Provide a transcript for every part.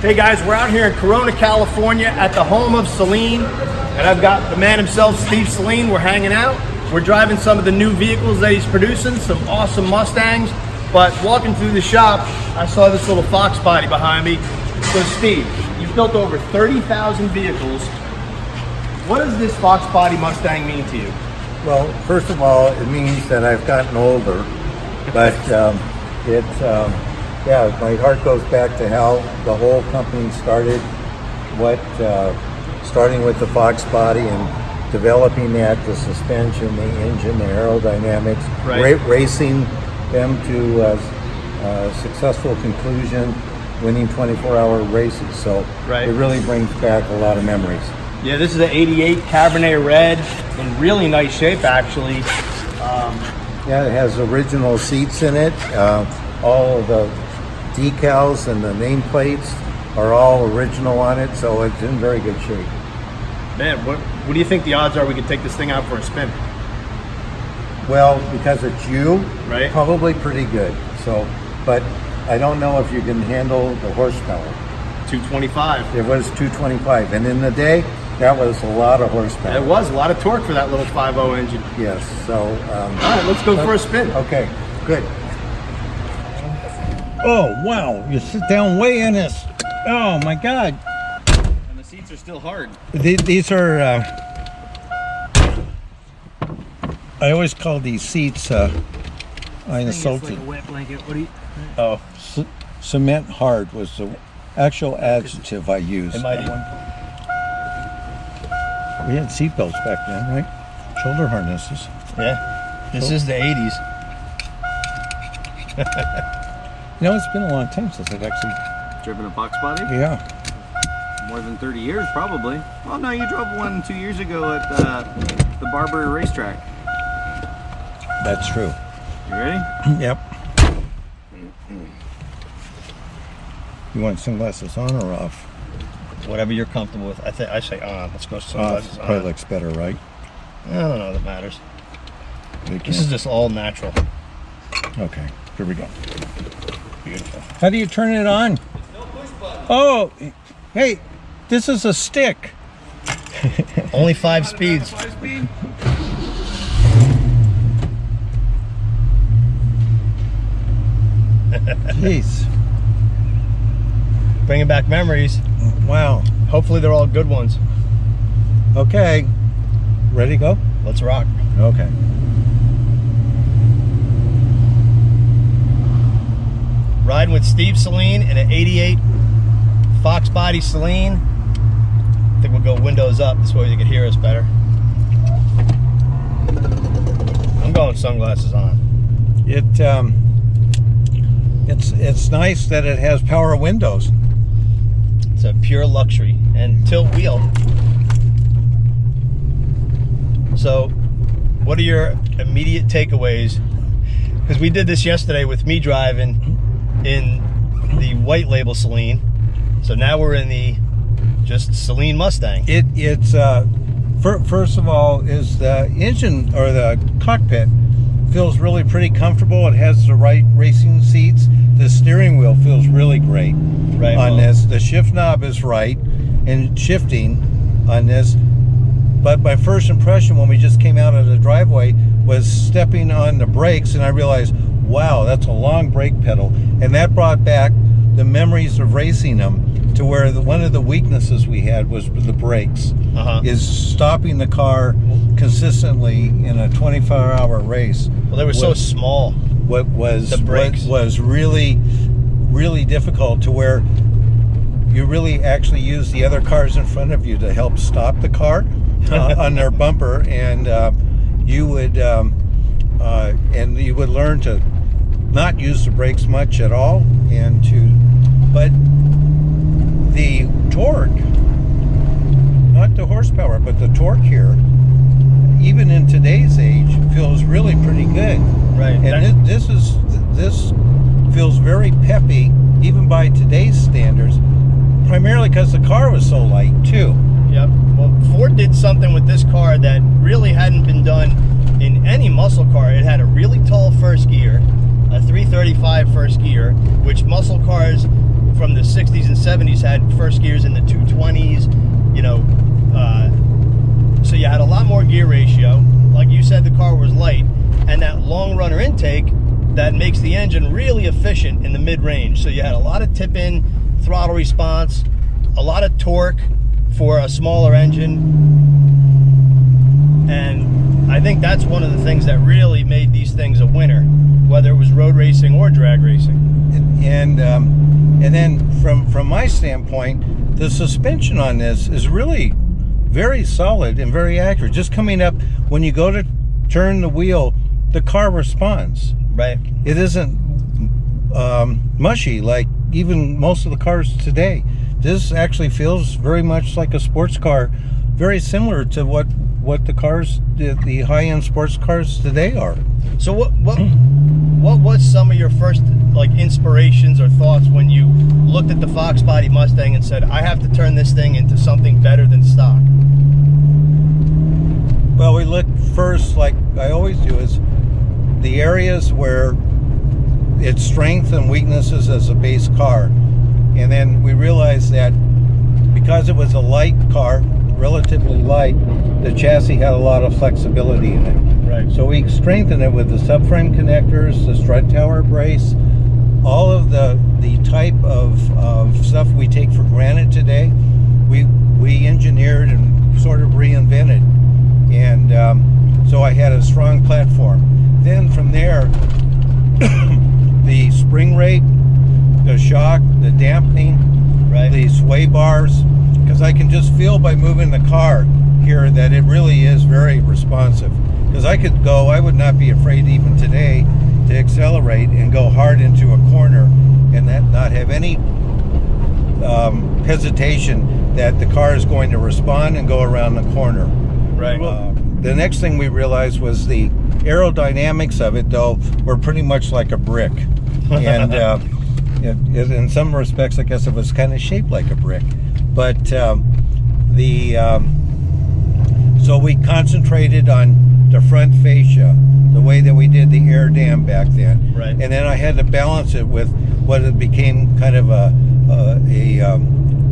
Hey guys, we're out here in Corona, California at the home of Saleen, and I've got the man himself, Steve Saleen. We're hanging out. We're driving some of the new vehicles that he's producing, some awesome Mustangs, but walking through the shop, I saw this little Foxbody behind me. So Steve, you've built over 30,000 vehicles. What does this Foxbody Mustang mean to you? Well, first of all, it means that I've gotten older, but yeah, my heart goes back to how the whole company started, starting with the Foxbody and developing that, the suspension, the engine, the aerodynamics, right. Racing them to a successful conclusion, winning 24-hour races. So right. It really brings back a lot of memories. Yeah, this is an 88 Cabernet Red in really nice shape, actually. Yeah, it has original seats in it. All of the decals and the nameplates are all original on it, so it's in very good shape. Man, what do you think the odds are we could take this thing out for a spin? Well, because it's you, right? Probably pretty good. So, but I don't know if you can handle the horsepower. 225. It was 225, and in the day, that was a lot of horsepower. It was a lot of torque for that little 5.0 engine. Yes. So. All right, let's go for a spin. Okay. Good. Oh wow! You sit down way in this. Oh my God! And the seats are still hard. These are. I always call these seats. I insulted. Like a wet blanket. What do you? Oh, cement hard was the actual adjective I used. It might be. We had seatbelts back then, right? Shoulder harnesses. Yeah. This is the 80s. You know, it's been a long time since I've actually driven a Foxbody? Yeah. More than 30 years, probably. Well, no, you drove one 2 years ago at the Barbary racetrack. That's true. You ready? Yep. You want sunglasses on or off? Whatever you're comfortable with. I say on. Let's go sunglasses on. Probably looks better, right? I don't know that matters. This is just all natural. Okay, here we go. Beautiful. How do you turn it on? There's no push button. Oh, hey, this is a stick. Only 5 speeds. 5 speed? Jeez. Bringing back memories. Wow. Hopefully they're all good ones. Okay. Ready to go? Let's rock. Okay. Riding with Steve Saleen in an 88 Foxbody Saleen. I think we'll go windows up. This way you can hear us better. I'm going sunglasses on. It's nice that it has power windows. It's a pure luxury and tilt wheel. So, what are your immediate takeaways? Because we did this yesterday with me driving in the white label Saleen. So now we're in the just Saleen Mustang. It's first of all is the engine or the cockpit feels really pretty comfortable. It has the right racing seats. The steering wheel feels really great on this. The shift knob is right and shifting on this. But my first impression when we just came out of the driveway was stepping on the brakes, and I realized, wow, that's a long brake pedal. And that brought back the memories of racing them to where one of the weaknesses we had was the brakes. Is stopping the car consistently in a 24-hour race. Well, they were so small. What was the brakes was really, really difficult to where you really actually use the other cars in front of you to help stop the car on their bumper, and you would learn to not use the brakes much at all, but the torque, not the horsepower, but the torque here, even in today's age, feels really pretty good. Right. And this feels very peppy, even by today's standards, primarily because the car was so light too. Yep. Well, Ford did something with this car that really hadn't been done in any muscle car. It had a really tall first gear, a 335 first gear, which muscle cars from the 60s and 70s had first gears in the 220s, you know, so you had a lot more gear ratio. Like you said, the car was light, and that long runner intake that makes the engine really efficient in the mid-range. So you had a lot of tip-in throttle response, a lot of torque for a smaller engine, and I think that's one of the things that really made these things a winner, whether it was road racing or drag racing. And then from my standpoint, the suspension on this is really very solid and very accurate. Just coming up, when you go to turn the wheel, the car responds. Right. It isn't mushy like even most of the cars today. This actually feels very much like a sports car, very similar to what the cars, the high-end sports cars today are. So what was some of your first like inspirations or thoughts when you looked at the Foxbody Mustang and said, I have to turn this thing into something better than stock? Well, we look first, like I always do, is the areas where its strengths and weaknesses as a base car. And then we realized that because it was a light car, relatively light, the chassis had a lot of flexibility in it. Right. So we strengthened it with the subframe connectors, the strut tower brace, all of the type of stuff we take for granted today, we engineered and sort of reinvented. And so I had a strong platform. Then from there, the spring rate, the shock, the dampening, Right. the sway bars, because I can just feel by moving the car here that it really is very responsive. Because I would not be afraid even today to accelerate and go hard into a corner and not have any hesitation that the car is going to respond and go around the corner. Right. The next thing we realized was the aerodynamics of it, though, were pretty much like a brick. And in some respects, I guess it was kind of shaped like a brick. But so we concentrated on the front fascia, the way that we did the air dam back then. Right. And then I had to balance it with what it became kind of a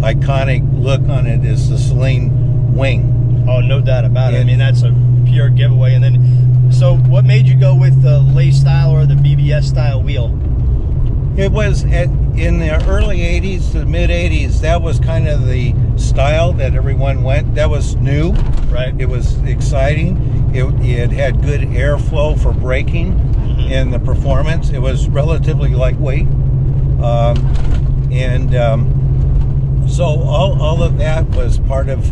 iconic look on it, is the Saleen wing. Oh, no doubt about it. I And- mean, that's a pure giveaway. And then, so what made you go with the lace style or the BBS style wheel? It was in the early 80s to mid 80s, that was kind of the style that everyone went. That was new. Right. It was exciting. It had good airflow for braking and the performance. It was relatively lightweight. So all of that was part of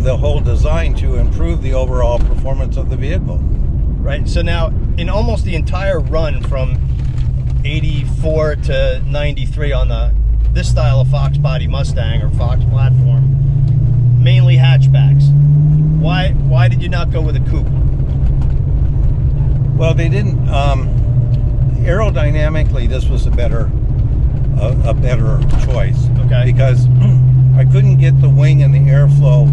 the whole design to improve the overall performance of the vehicle. Right. So now, in almost the entire run from 84 to 93 on this style of Foxbody Mustang or Fox platform, mainly hatchbacks. Why did you not go with a coupe? Well, they didn't. Aerodynamically, this was a better choice. Okay. Because I couldn't get the wing and the airflow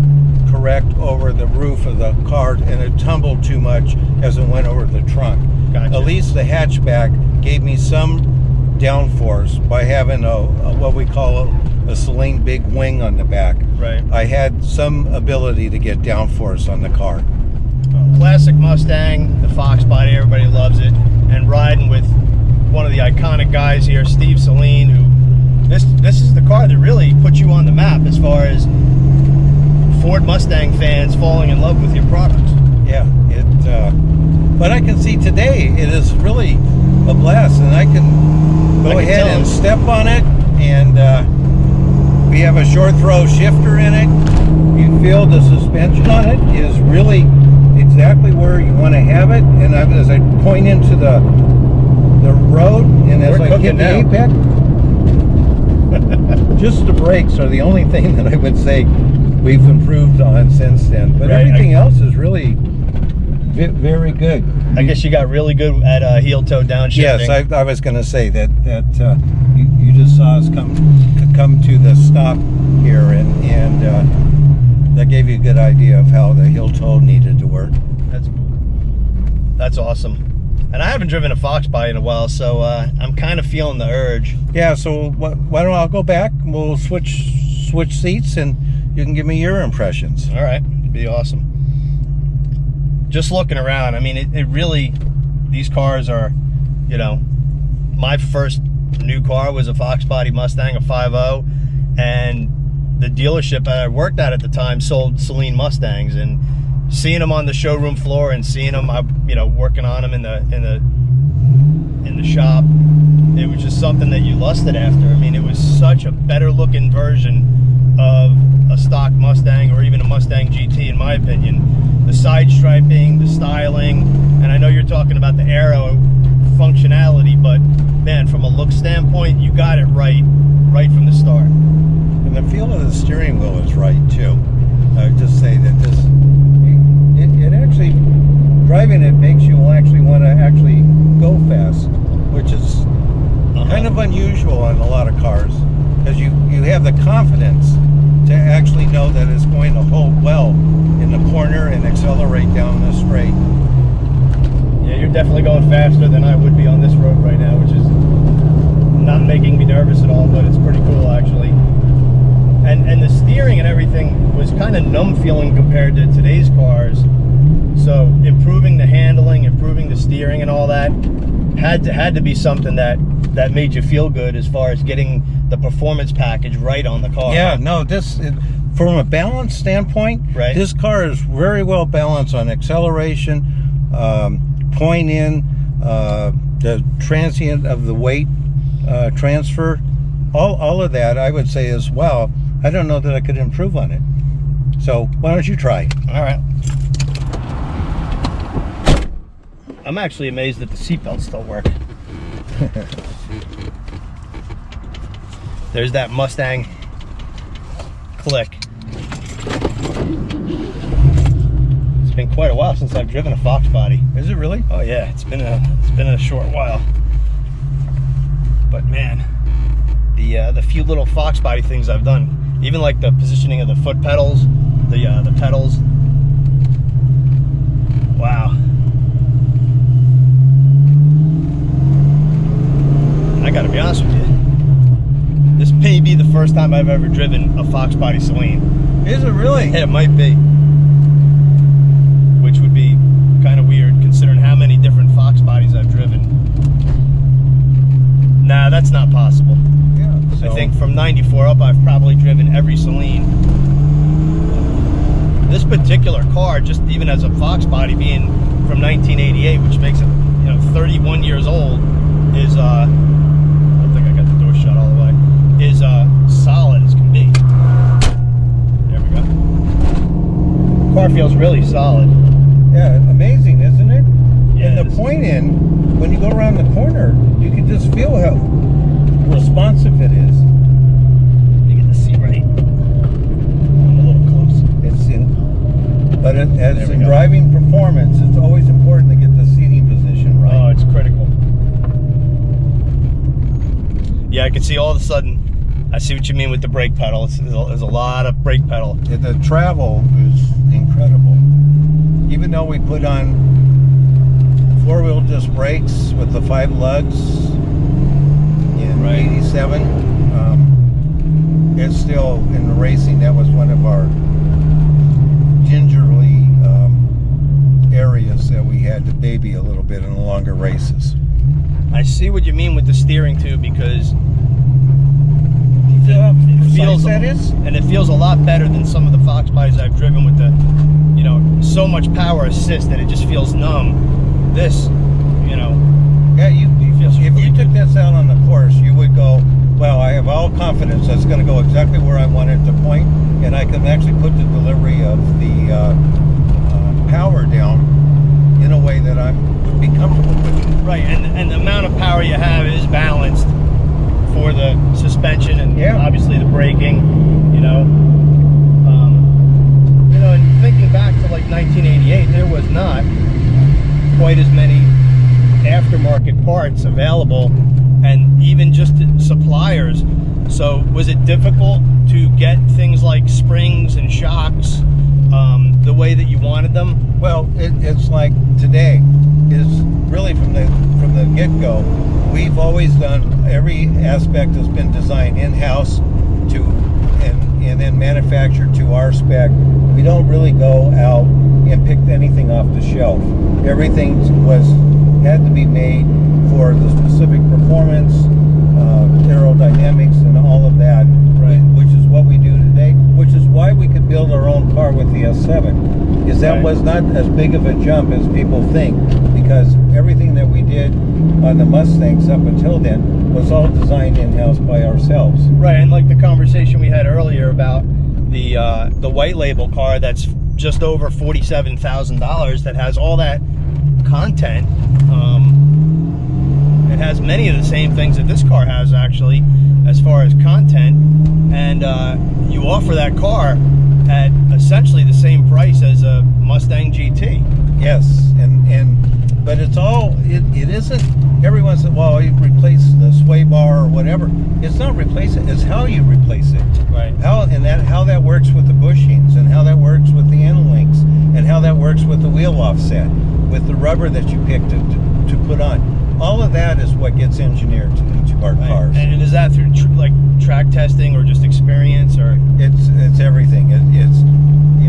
correct over the roof of the car, and it tumbled too much as it went over the trunk. Gotcha. At least the hatchback gave me some downforce by having what we call a Saleen big wing on the back. Right. I had some ability to get downforce on the car. Classic Mustang, the Foxbody, everybody loves it. And riding with one of the iconic guys here, Steve Saleen, who this is the car that really put you on the map as far as Ford Mustang fans falling in love with your products. Yeah, but I can see today it is really a blast, and I can go ahead and step on it, and we have a short throw shifter in it. You feel the suspension on it is really exactly where you want to have it, and as I point into the road, and as I hit the apex, just the brakes are the only thing that I would say we've improved on since then. But everything else is really very good. I guess you got really good at heel-toe downshifting. Yes, I was going to say that you just saw us come to the stop here, and that gave you a good idea of how the heel-toe needed to work. That's awesome. And I haven't driven a Foxbody in a while, so I'm kind of feeling the urge. Yeah, so why don't I go back and we'll switch seats and you can give me your impressions. All right, it'd be awesome. Just looking around, I mean, it really, these cars are, you know, my first new car was a Foxbody Mustang, a 5.0, and the dealership I worked at the time sold Saleen Mustangs, and seeing them on the showroom floor and seeing them, you know, working on them in the shop, it was just something that you lusted after. I mean, it was such a better looking version of a stock Mustang or even a Mustang GT, in my opinion. The side striping, the styling, and I know you're talking about the aero functionality, but man, from a look standpoint, you got it right from the start. And the feel of the steering wheel is right too. I would just say that this, it actually, driving it makes you actually want to actually go fast, which is kind of unusual on a lot of cars, because you have the confidence to actually know that it's going to hold well in the corner and accelerate down the straight. Yeah, you're definitely going faster than I would be on this road right now, which is not making me nervous at all, but it's pretty cool actually. And the steering and everything was kind of numb feeling compared to today's cars. So improving the handling, improving the steering and all that had to be something that made you feel good as far as getting the performance package right on the car. Yeah, no, from a balance standpoint, right, this car is very well balanced on acceleration, point in, the transient of the weight transfer, all of that I would say as well. I don't know that I could improve on it. So why don't you try? All right. I'm actually amazed that the seatbelts still work. There's that Mustang click. It's been quite a while since I've driven a Foxbody. Is it really? Oh yeah, it's been a short while. But man, the few little Foxbody things I've done, even like the positioning of the foot pedals, the pedals. Wow. I gotta be honest with you, this may be the first time I've ever driven a Foxbody Saleen. Is it really? Yeah, it might be. Which would be kind of weird considering how many different Foxbodies I've driven. Nah, that's not possible. Yeah. So, I think from 94 up, I've probably driven every Saleen. This particular car, just even as a Foxbody being from 1988, which makes it, you know, 31 years old, is I don't think I got the door shut all the way, is solid as can be. There we go. Car feels really solid. yeah, amazing, isn't it? Yeah, and the point in, when you go around the corner, you can just feel how responsive it is. You get the seat right. I'm a little close. But as in driving performance, it's always important to get the seating position right. Oh, it's critical. Yeah, I can see all of a sudden, I see what you mean with the brake pedal. There's a lot of brake pedal. Yeah, the travel is incredible. Even though we put on four-wheel disc brakes with the 5 lugs in 87, it's still, in the racing, that was one of our gingerly areas that we had to baby a little bit in the longer races. I see what you mean with the steering too, because it feels that is, and it feels a lot better than some of the Foxbodies I've driven with the, you know, so much power assist that it just feels numb. This, you know, yeah, if you took this out on the course, you would go, well, I have all confidence that's going to go exactly where I want it to point, and I can actually put the delivery of the power down in a way that I would be comfortable with. Right, and the amount of power you have is balanced for the suspension and obviously the braking, you know. You know, and thinking back to like 1988, there was not quite as many aftermarket parts available, and even just suppliers. So was it difficult to get things like springs and shocks the way that you wanted them? Well, it's like today is really from the get-go, we've always done, every aspect has been designed in-house and then manufactured to our spec. We don't really go out and pick anything off the shelf. Everything had to be made for the specific performance, aerodynamics, and all of that, Right. which is what we do today, which is why we could build our own car with the S7, is that Right. was not as big of a jump as people think, because everything that we did on the Mustangs up until then was all designed in-house by ourselves. Right, and like the conversation we had earlier about the white label car that's just over $47,000 that has all that content. It has many of the same things that this car has, actually, as far as content, and you offer that car at essentially the same price as a Mustang GT. Yes, but it's all, it isn't, everyone said, well, you replace the sway bar or whatever. It's not replace it, it's how you replace it. Right. How that works with the bushings, and how that works with the end links, and how that works with the wheel offset, with the rubber that you pick to put on. All of that is what gets engineered into our cars. And is that through like track testing or just experience, or? It's everything. It's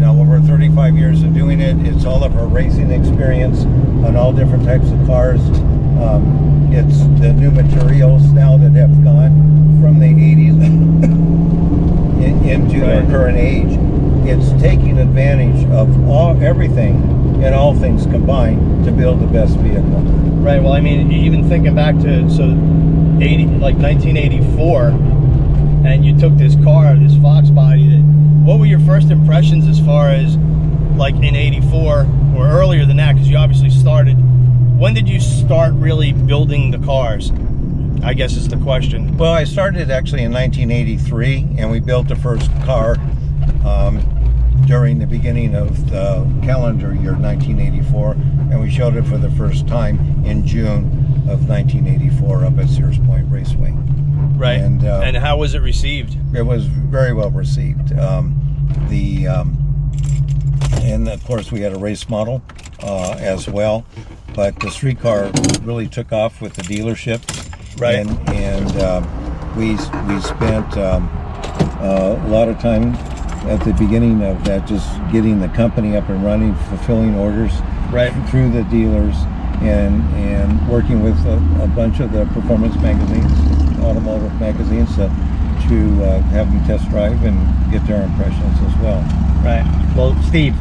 over 35 years of doing it. It's all of our racing experience on all different types of cars. It's the new materials now that have gone from the 80s into our current age. It's taking advantage of everything and all things combined to build the best vehicle. Right. Well, I mean, even thinking back to 1984, and you took this car, this Foxbody. What were your first impressions as far as like in '84 or earlier than that? Because you obviously started. When did you start really building the cars? I guess is the question. Well, I started actually in 1983, and we built the first car during the beginning of the calendar year 1984, and we showed it for the first time in June of 1984 up at Sears Point Raceway. Right. And how was it received? it was very well received. And of course we had a race model as well, but the street car really took off with the dealership. Right. And we spent a lot of time at the beginning of that, just getting the company up and running, fulfilling orders through the dealers, and working with a bunch of the performance magazines, automotive magazines, to have them test drive and get their impressions as well. Right. Well, Steve,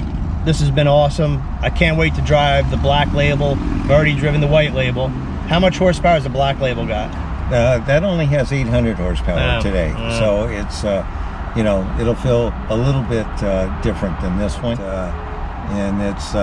this has been awesome. I can't wait to drive the black label. I've already driven the white label. How much horsepower has the black label got? That only has 800 horsepower today, so it's it'll feel a little bit different than this one, and that's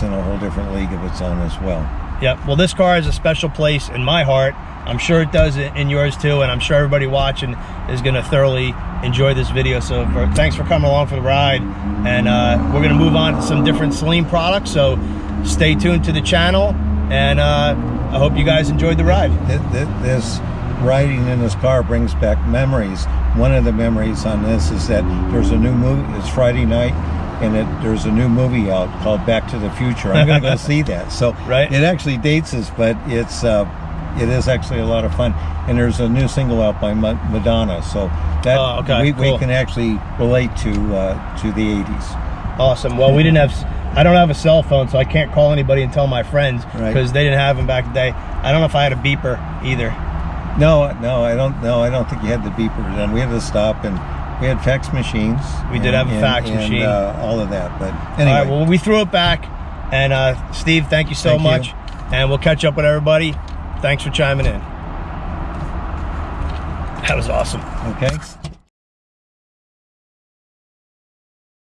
in a whole different league of its own as well. Yep. Well, this car has a special place in my heart. I'm sure it does in yours too, and I'm sure everybody watching is going to thoroughly enjoy this video. So thanks for coming along for the ride, and we're going to move on to some different Saleen products, so stay tuned to the channel, and I hope you guys enjoyed the ride. This riding in this car brings back memories. One of the memories on this is that there's a new movie. It's Friday night, and there's a new movie out called Back to the Future. I'm going to go see that. So it actually dates us, but it is actually a lot of fun. And there's a new single out by Madonna, so that we can actually relate to the 80s. Awesome. Well, I don't have a cell phone, so I can't call anybody and tell my friends, because they didn't have them back in the day. I don't know if I had a beeper either. No, I don't think you had the beeper then. We had to stop, and we had fax machines. We did have a fax machine. All of that, but anyway. All right, well, we threw it back, and Steve, thank you so much. And we'll catch up with everybody. Thanks for chiming in. That was awesome. Okay.